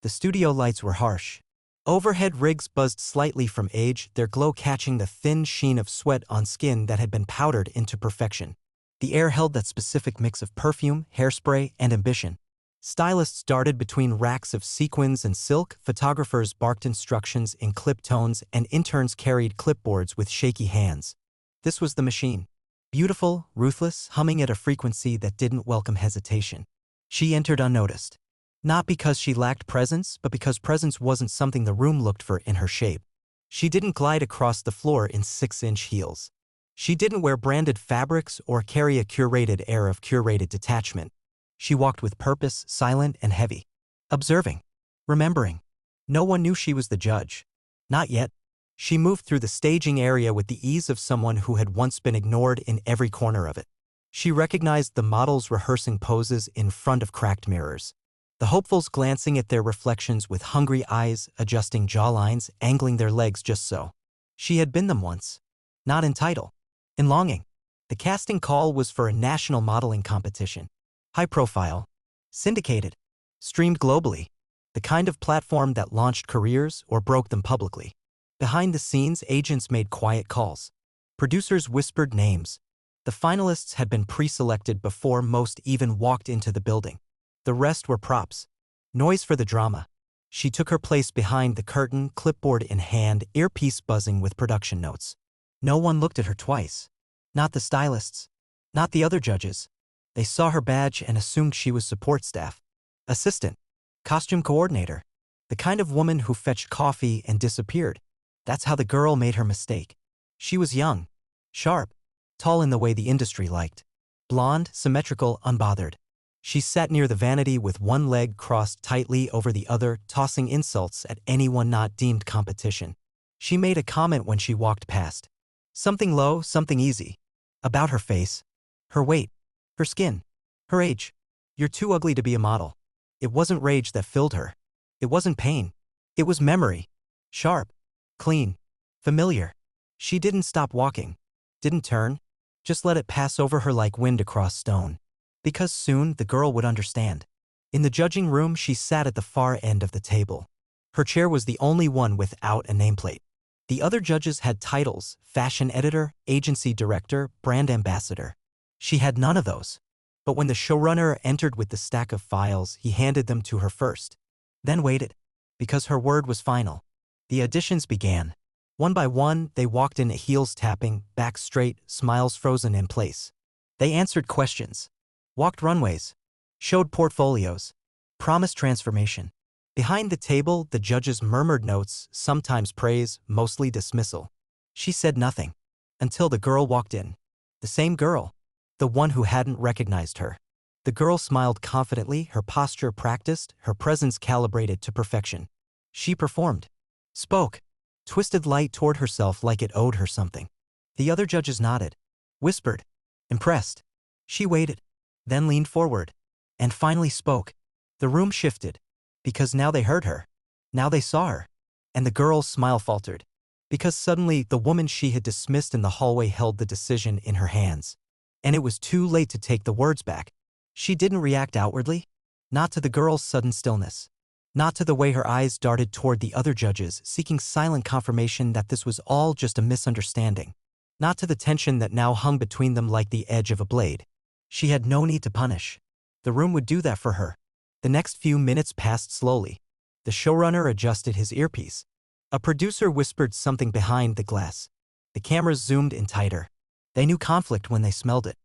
The studio lights were harsh. Overhead rigs buzzed slightly from age, their glow catching the thin sheen of sweat on skin that had been powdered into perfection. The air held that specific mix of perfume, hairspray, and ambition. Stylists darted between racks of sequins and silk, photographers barked instructions in clip tones, and interns carried clipboards with shaky hands. This was the machine. Beautiful, ruthless, humming at a frequency that didn't welcome hesitation. She entered unnoticed. Not because she lacked presence, but because presence wasn't something the room looked for in her shape. She didn't glide across the floor in 6-inch heels. She didn't wear branded fabrics or carry a curated air of curated detachment. She walked with purpose, silent and heavy. Observing. Remembering. No one knew she was the judge. Not yet. She moved through the staging area with the ease of someone who had once been ignored in every corner of it. She recognized the models rehearsing poses in front of cracked mirrors. The hopefuls glancing at their reflections with hungry eyes, adjusting jawlines, angling their legs just so. She had been them once. Not in title. In longing. The casting call was for a national modeling competition. High profile. Syndicated. Streamed globally. The kind of platform that launched careers or broke them publicly. Behind the scenes, agents made quiet calls. Producers whispered names. The finalists had been pre-selected before most even walked into the building. The rest were props. Noise for the drama. She took her place behind the curtain, clipboard in hand, earpiece buzzing with production notes. No one looked at her twice. Not the stylists. Not the other judges. They saw her badge and assumed she was support staff. Assistant. Costume coordinator. The kind of woman who fetched coffee and disappeared. That's how the girl made her mistake. She was young. Sharp. Tall in the way the industry liked. Blonde, symmetrical, unbothered. She sat near the vanity with one leg crossed tightly over the other, tossing insults at anyone not deemed competition. She made a comment when she walked past. Something low, something easy. About her face. Her weight. Her skin. Her age. You're too ugly to be a model. It wasn't rage that filled her. It wasn't pain. It was memory. Sharp. Clean. Familiar. She didn't stop walking. Didn't turn. Just let it pass over her like wind across stone. Because soon the girl would understand. In the judging room, she sat at the far end of the table. Her chair was the only one without a nameplate. The other judges had titles: fashion editor, agency director, brand ambassador. She had none of those. But when the showrunner entered with the stack of files, he handed them to her first. Then waited. Because her word was final. The auditions began. One by one, they walked in, heels tapping, back straight, smiles frozen in place. They answered questions. Walked runways. Showed portfolios. Promised transformation. Behind the table, the judges murmured notes, sometimes praise, mostly dismissal. She said nothing. Until the girl walked in. The same girl. The one who hadn't recognized her. The girl smiled confidently, her posture practiced, her presence calibrated to perfection. She performed. Spoke. Twisted light toward herself like it owed her something. The other judges nodded. Whispered. Impressed. She waited. Then leaned forward. And finally spoke. The room shifted. Because now they heard her. Now they saw her. And the girl's smile faltered. Because suddenly the woman she had dismissed in the hallway held the decision in her hands. And it was too late to take the words back. She didn't react outwardly. Not to the girl's sudden stillness. Not to the way her eyes darted toward the other judges, seeking silent confirmation that this was all just a misunderstanding. Not to the tension that now hung between them like the edge of a blade. She had no need to punish. The room would do that for her. The next few minutes passed slowly. The showrunner adjusted his earpiece. A producer whispered something behind the glass. The cameras zoomed in tighter. They knew conflict when they smelled it.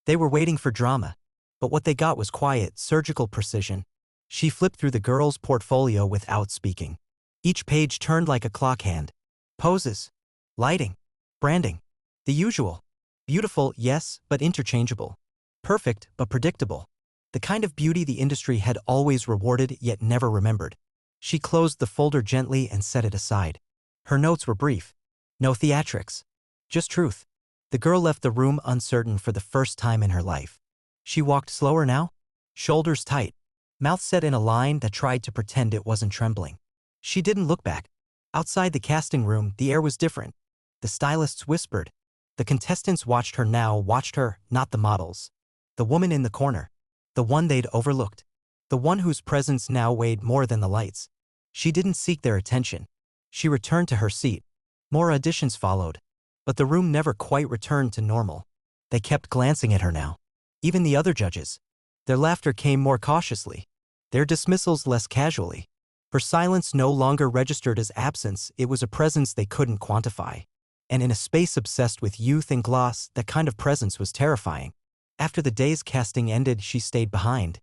They were waiting for drama. But what they got was quiet, surgical precision. She flipped through the girl's portfolio without speaking. Each page turned like a clock hand. Poses. Lighting. Branding. The usual. Beautiful, yes, but interchangeable. Perfect, but predictable. The kind of beauty the industry had always rewarded yet never remembered. She closed the folder gently and set it aside. Her notes were brief. No theatrics. Just truth. The girl left the room uncertain for the first time in her life. She walked slower now. Shoulders tight. Mouth set in a line that tried to pretend it wasn't trembling. She didn't look back. Outside the casting room, the air was different. The stylists whispered. The contestants watched her now, watched her, not the models. The woman in the corner. The one they'd overlooked. the one whose presence now weighed more than the lights. She didn't seek their attention. She returned to her seat. More auditions followed. But the room never quite returned to normal. They kept glancing at her now. Even the other judges. Their laughter came more cautiously. Their dismissals less casually. Her silence no longer registered as absence, it was a presence they couldn't quantify. And in a space obsessed with youth and gloss, that kind of presence was terrifying. After the day's casting ended, she stayed behind.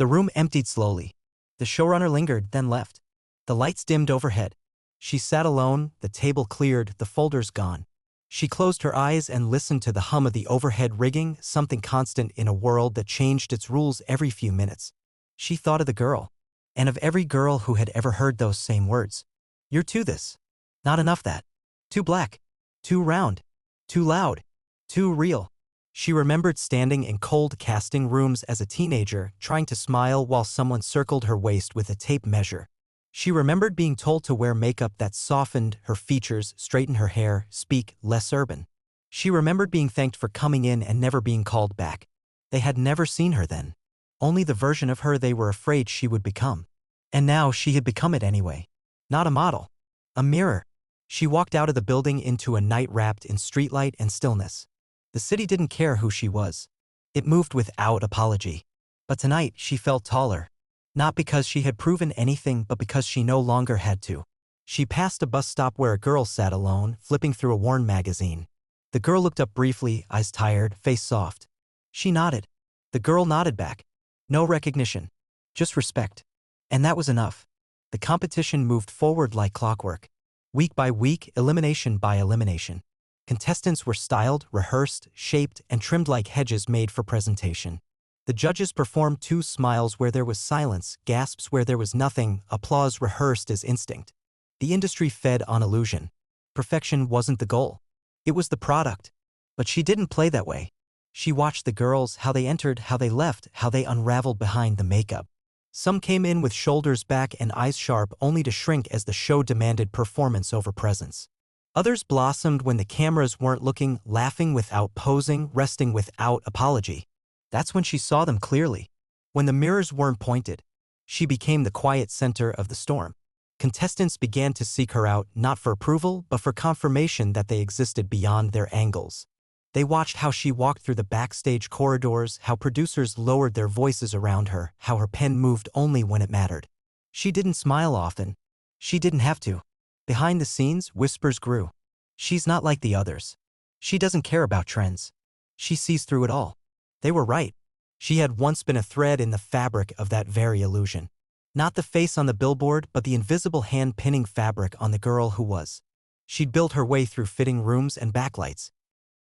The room emptied slowly. The showrunner lingered, then left. The lights dimmed overhead. She sat alone, the table cleared, the folders gone. She closed her eyes and listened to the hum of the overhead rigging, something constant in a world that changed its rules every few minutes. She thought of the girl. And of every girl who had ever heard those same words. You're too this. Not enough that. Too black. Too round. Too loud. Too real. She remembered standing in cold casting rooms as a teenager, trying to smile while someone circled her waist with a tape measure. She remembered being told to wear makeup that softened her features, straighten her hair, speak less urban. She remembered being thanked for coming in and never being called back. They had never seen her then. Only the version of her they were afraid she would become. And now she had become it anyway. Not a model. A mirror. She walked out of the building into a night wrapped in streetlight and stillness. The city didn't care who she was. It moved without apology. But tonight she felt taller. Not because she had proven anything, but because she no longer had to. She passed a bus stop where a girl sat alone, flipping through a worn magazine. The girl looked up briefly, eyes tired, face soft. She nodded. The girl nodded back. No recognition. Just respect. And that was enough. The competition moved forward like clockwork. Week by week, elimination by elimination. Contestants were styled, rehearsed, shaped, and trimmed like hedges made for presentation. The judges performed two smiles where there was silence, gasps where there was nothing, applause rehearsed as instinct. The industry fed on illusion. Perfection wasn't the goal. It was the product. But she didn't play that way. She watched the girls, how they entered, how they left, how they unraveled behind the makeup. Some came in with shoulders back and eyes sharp only to shrink as the show demanded performance over presence. Others blossomed when the cameras weren't looking, laughing without posing, resting without apology. That's when she saw them clearly. When the mirrors weren't pointed. She became the quiet center of the storm. Contestants began to seek her out, not for approval, but for confirmation that they existed beyond their angles. They watched how she walked through the backstage corridors, how producers lowered their voices around her, how her pen moved only when it mattered. She didn't smile often. She didn't have to. Behind the scenes, whispers grew. She's not like the others. She doesn't care about trends. She sees through it all. They were right. She had once been a thread in the fabric of that very illusion. Not the face on the billboard, but the invisible hand-pinning fabric on the girl who was. She'd built her way through fitting rooms and backlights.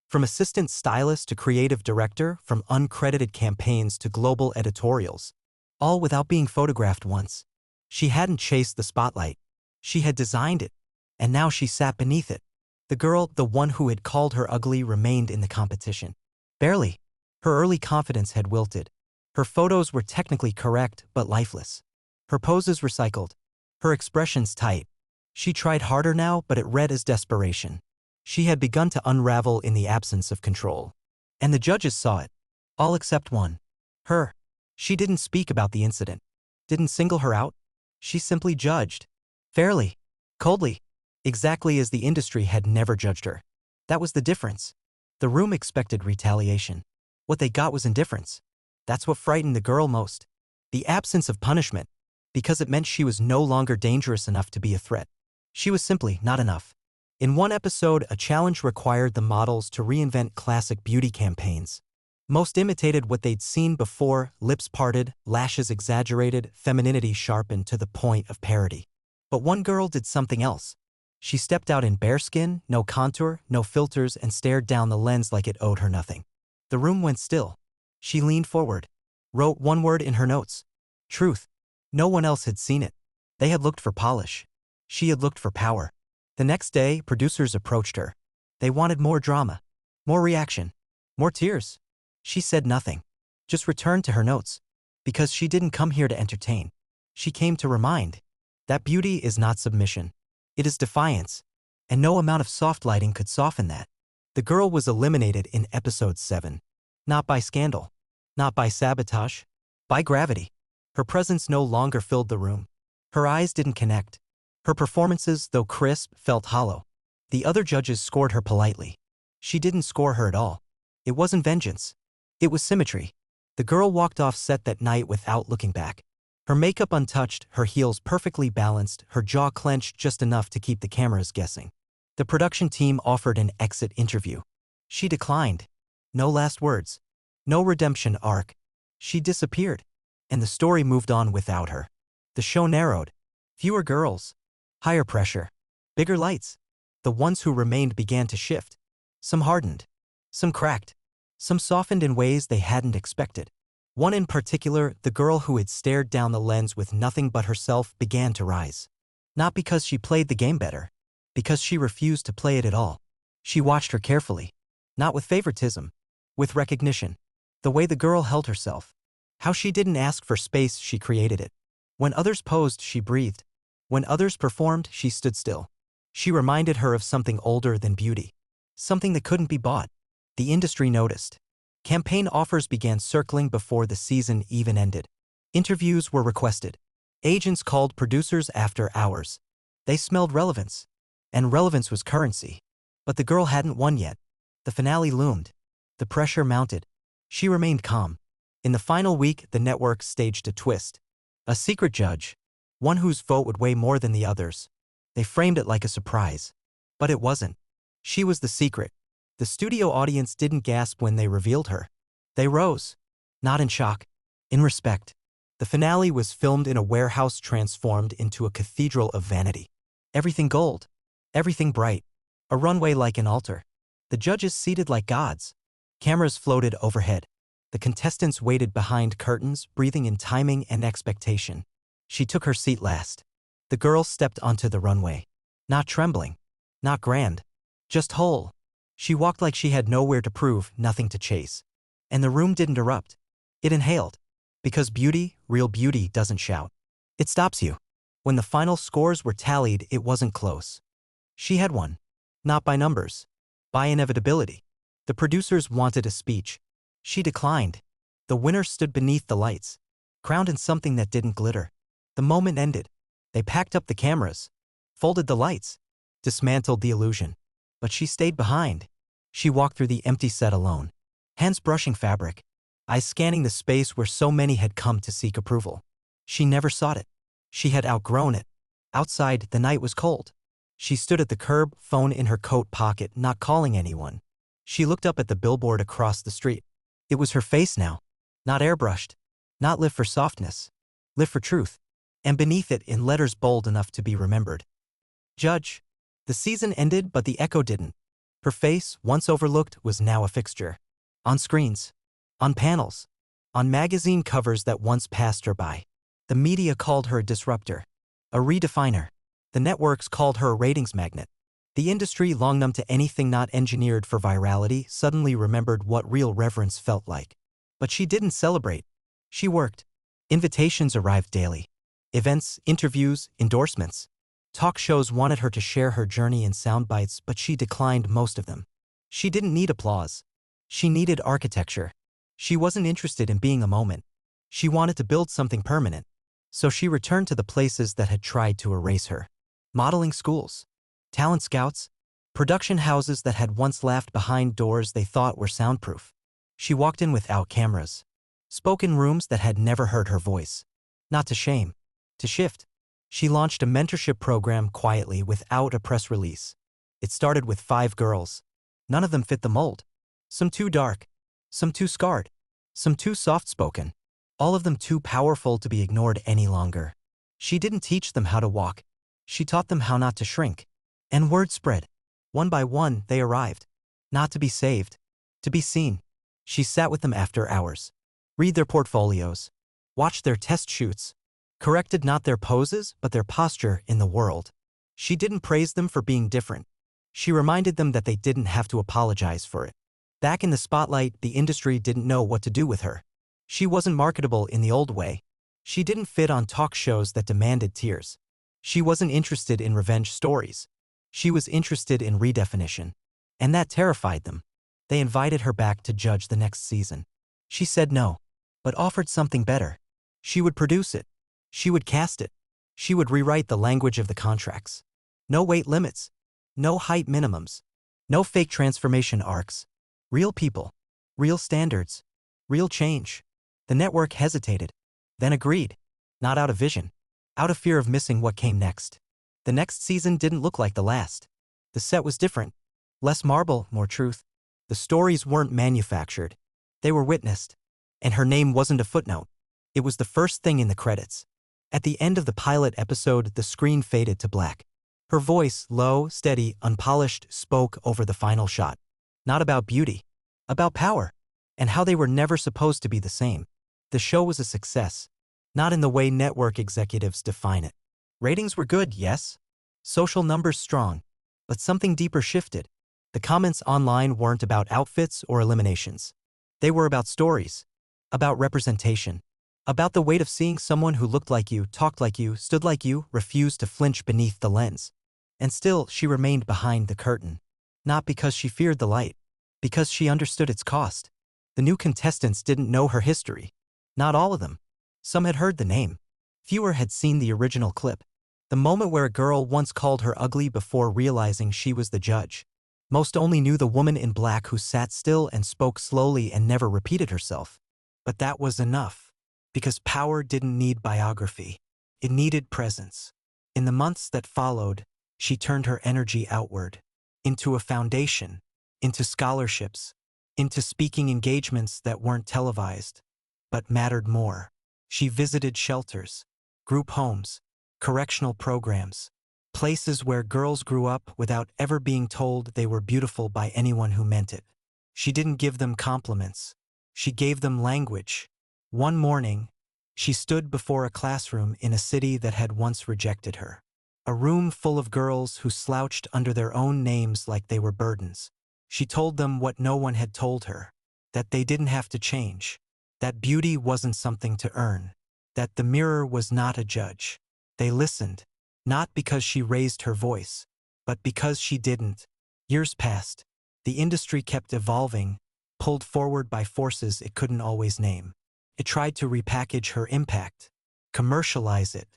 From assistant stylist to creative director, from uncredited campaigns to global editorials. All without being photographed once. She hadn't chased the spotlight. She had designed it. And now she sat beneath it. The girl, the one who had called her ugly, remained in the competition. Barely. Her early confidence had wilted. Her photos were technically correct, but lifeless. Her poses recycled. Her expressions tight. She tried harder now, but it read as desperation. She had begun to unravel in the absence of control. And the judges saw it. All except one. Her. She didn't speak about the incident. Didn't single her out. She simply judged. Fairly. Coldly. Exactly as the industry had never judged her. That was the difference. The room expected retaliation. What they got was indifference. That's what frightened the girl most. The absence of punishment. Because it meant she was no longer dangerous enough to be a threat. She was simply not enough. In one episode, a challenge required the models to reinvent classic beauty campaigns. Most imitated what they'd seen before, lips parted, lashes exaggerated, femininity sharpened to the point of parody. But one girl did something else. She stepped out in bare skin, no contour, no filters, and stared down the lens like it owed her nothing. The room went still. She leaned forward. Wrote one word in her notes. Truth. No one else had seen it. They had looked for polish. She had looked for power. The next day, producers approached her. They wanted more drama. More reaction. More tears. She said nothing. Just returned to her notes. Because she didn't come here to entertain. She came to remind. That beauty is not submission. It is defiance. And no amount of soft lighting could soften that. The girl was eliminated in episode 7. Not by scandal. Not by sabotage. By gravity. Her presence no longer filled the room. Her eyes didn't connect. Her performances, though crisp, felt hollow. The other judges scored her politely. She didn't score her at all. It wasn't vengeance. It was symmetry. The girl walked off set that night without looking back. Her makeup untouched, her heels perfectly balanced, her jaw clenched just enough to keep the cameras guessing. The production team offered an exit interview. She declined. No last words. No redemption arc. She disappeared. And the story moved on without her. The show narrowed. Fewer girls. Higher pressure. Bigger lights. The ones who remained began to shift. Some hardened. Some cracked. Some softened in ways they hadn't expected. One in particular, the girl who had stared down the lens with nothing but herself, began to rise. Not because she played the game better. Because she refused to play it at all. She watched her carefully. Not with favoritism. With recognition. The way the girl held herself. How she didn't ask for space, she created it. When others posed, she breathed. When others performed, she stood still. She reminded her of something older than beauty. Something that couldn't be bought. The industry noticed. Campaign offers began circling before the season even ended. Interviews were requested. Agents called producers after hours. They smelled relevance. And relevance was currency. But the girl hadn't won yet. The finale loomed. The pressure mounted. She remained calm. In the final week, the network staged a twist. A secret judge. One whose vote would weigh more than the others. They framed it like a surprise. But it wasn't. She was the secret. The studio audience didn't gasp when they revealed her. They rose. Not in shock. In respect. The finale was filmed in a warehouse transformed into a cathedral of vanity. Everything gold. Everything bright. A runway like an altar. The judges seated like gods. Cameras floated overhead. The contestants waited behind curtains, breathing in timing and expectation. She took her seat last. The girl stepped onto the runway. Not trembling. Not grand. Just whole. She walked like she had nowhere to prove, nothing to chase. And the room didn't erupt. It inhaled. Because beauty, real beauty, doesn't shout. It stops you. When the final scores were tallied, it wasn't close. She had won. Not by numbers. By inevitability. The producers wanted a speech. She declined. The winner stood beneath the lights, crowned in something that didn't glitter. The moment ended. They packed up the cameras, folded the lights, dismantled the illusion. But she stayed behind. She walked through the empty set alone, hands brushing fabric, eyes scanning the space where so many had come to seek approval. She never sought it. She had outgrown it. Outside, the night was cold. She stood at the curb, phone in her coat pocket, not calling anyone. She looked up at the billboard across the street. It was her face now. Not airbrushed. Not lit for softness. Lit for truth. And beneath it, in letters bold enough to be remembered. Judge. The season ended, but the echo didn't. Her face, once overlooked, was now a fixture. On screens. On panels. On magazine covers that once passed her by. The media called her a disruptor. A redefiner. The networks called her a ratings magnet. The industry, long numb to anything not engineered for virality, suddenly remembered what real reverence felt like. But she didn't celebrate. She worked. Invitations arrived daily. Events, interviews, endorsements. Talk shows wanted her to share her journey in sound bites, but she declined most of them. She didn't need applause. She needed architecture. She wasn't interested in being a moment. She wanted to build something permanent. So she returned to the places that had tried to erase her. Modeling schools. Talent scouts. Production houses that had once laughed behind doors they thought were soundproof. She walked in without cameras. Spoke in rooms that had never heard her voice. Not to shame. To shift. She launched a mentorship program quietly without a press release. It started with 5 girls. None of them fit the mold. Some too dark. Some too scarred. Some too soft-spoken. All of them too powerful to be ignored any longer. She didn't teach them how to walk. She taught them how not to shrink. And word spread. One by one, they arrived. Not to be saved. To be seen. She sat with them after hours. Read their portfolios. Watched their test shoots. Corrected not their poses, but their posture in the world. She didn't praise them for being different. She reminded them that they didn't have to apologize for it. Back in the spotlight, the industry didn't know what to do with her. She wasn't marketable in the old way. She didn't fit on talk shows that demanded tears. She wasn't interested in revenge stories. She was interested in redefinition. And that terrified them. They invited her back to judge the next season. She said no, but offered something better. She would produce it. She would cast it. She would rewrite the language of the contracts. No weight limits. No height minimums. No fake transformation arcs. Real people. Real standards. Real change. The network hesitated, then agreed. Not out of vision. Out of fear of missing what came next. The next season didn't look like the last. The set was different. Less marble, more truth. The stories weren't manufactured. They were witnessed. And her name wasn't a footnote. It was the first thing in the credits. At the end of the pilot episode, the screen faded to black. Her voice, low, steady, unpolished, spoke over the final shot. Not about beauty. About power. And how they were never supposed to be the same. The show was a success. Not in the way network executives define it. Ratings were good, yes. Social numbers strong. But something deeper shifted. The comments online weren't about outfits or eliminations. They were about stories. About representation. About the weight of seeing someone who looked like you, talked like you, stood like you, refused to flinch beneath the lens. And still, she remained behind the curtain. Not because she feared the light. Because she understood its cost. The new contestants didn't know her history. Not all of them. Some had heard the name. Fewer had seen the original clip. The moment where a girl once called her ugly before realizing she was the judge. Most only knew the woman in black who sat still and spoke slowly and never repeated herself. But that was enough. Because power didn't need biography. It needed presence. In the months that followed, she turned her energy outward. Into a foundation. Into scholarships. Into speaking engagements that weren't televised. But mattered more. She visited shelters. Group homes. Correctional programs. Places where girls grew up without ever being told they were beautiful by anyone who meant it. She didn't give them compliments. She gave them language. One morning, she stood before a classroom in a city that had once rejected her. A room full of girls who slouched under their own names like they were burdens. She told them what no one had told her. That they didn't have to change. That beauty wasn't something to earn. That the mirror was not a judge. They listened. Not because she raised her voice, but because she didn't. Years passed. The industry kept evolving, pulled forward by forces it couldn't always name. It tried to repackage her impact, commercialize it,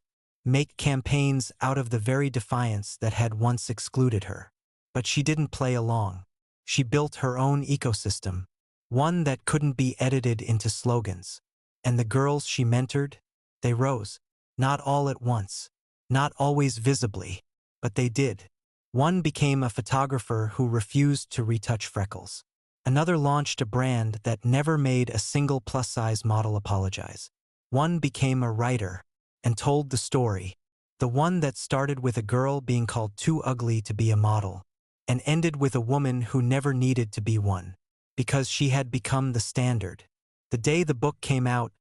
make campaigns out of the very defiance that had once excluded her. But she didn't play along. She built her own ecosystem, one that couldn't be edited into slogans. And the girls she mentored, they rose. Not all at once. Not always visibly, but they did. One became a photographer who refused to retouch freckles. Another launched a brand that never made a single plus-size model apologize. One became a writer and told the story, the one that started with a girl being called too ugly to be a model and ended with a woman who never needed to be one because she had become the standard. The day the book came out,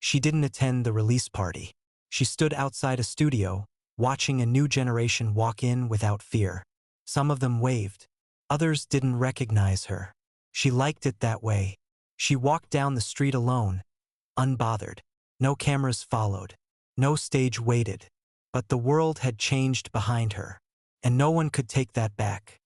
she didn't attend the release party. She stood outside a studio, watching a new generation walk in without fear. Some of them waved. Others didn't recognize her. She liked it that way. She walked down the street alone, unbothered. No cameras followed. No stage waited. But the world had changed behind her. And no one could take that back.